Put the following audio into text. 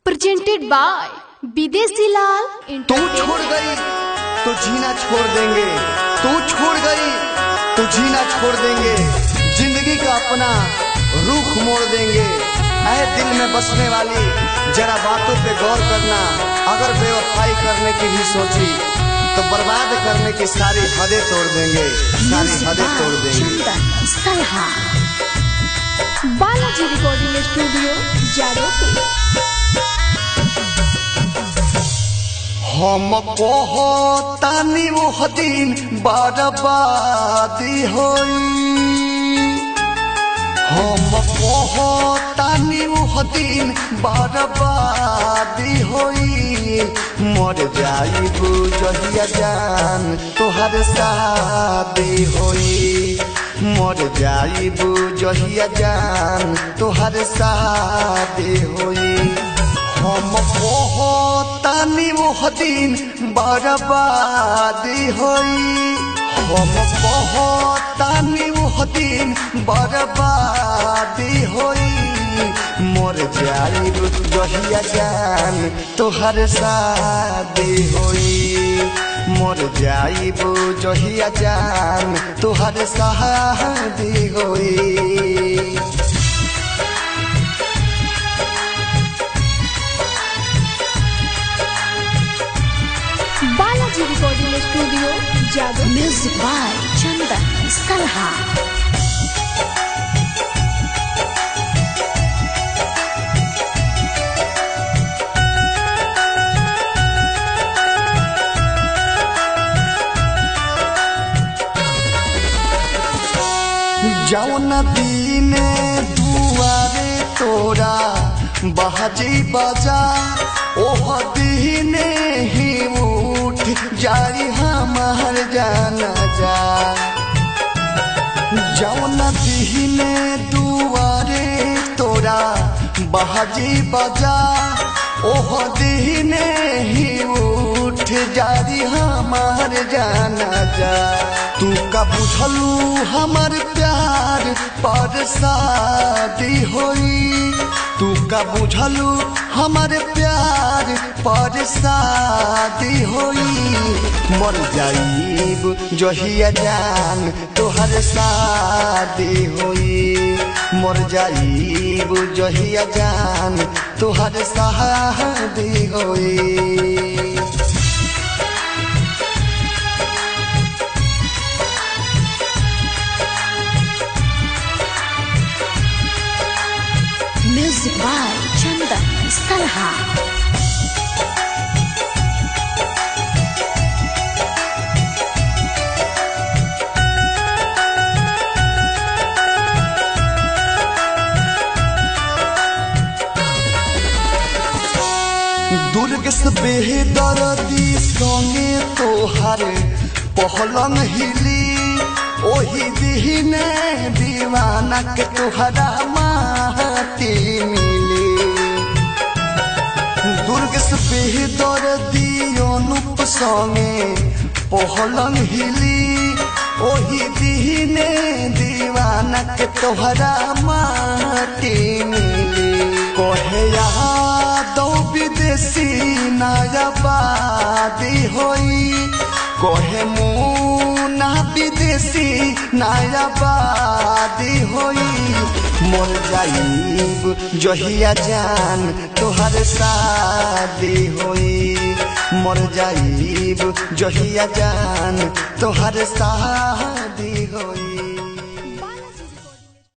Presented by विदेशी लाल। तू छोड़ गई तो जीना छोड़ देंगे, तू छोड़ गई तो जीना छोड़ देंगे, जिंदगी का अपना रुख मोड़ देंगे। ऐ दिल में बसने वाली जरा बातों पे गौर करना, अगर बेवफाई करने की भी सोची तो बर्बाद करने की सारी हदें तोड़ देंगे, सारी हदें तोड़ देंगे। Balaji recording studio Jadavpur. हम कहतानी वो दिन बर्बादी होई, हम कहतानी वो दिन बर्बादी होई। मर जाइबू जहिया जान तोहर शादी होई, मर जाइबू जहिया जान तोहर शादी होई। हम कहतानी वो दिन बर्बादी होई, हम कहतानी वो दिन बर्बादी होई। मर जाइबू जहिया जान तोहर शादी होई, मर जाइबू जहिया जान तोहर शादी होई। Balaji recording studio Jadav. Music by Chandan Salha. जौन दीने दुआरे तोरा बहजी बजा, ओह दीने ही उठ जाई हमार जाना जा। जौन दीने दुआरे तोरा बहजी बजा, ओह दीने ही उठ जाई हमार जाना जा। तू का बुझलू हमार प्यार पर शादी होई, तू का बुझलू हमार प्यार पर शादी होई। मर जाइब जहिया जान तोहर शादी होई, मर जाइब जहिया जान तोहर शादी होई। म्यूजिक बाय चंदन सलहा। दुर्ग से बेदर्दी संगे तोहर पहलंग हिली, ओही दीने दीवाना के तोहरा माटी मिली। दुर्ग से बेदर्दी अनुप संगे पहलंग हिली, ओही दीने दीवाना के तोहरा माटी मिली। कहे यादव विदेशी नायाबादी होई, कहे मुना विदेशी नायाबादी होई। मर जाइब जहिया जान तोहर शादी होई, मर जाइब जहिया जान तोहर शादी होई।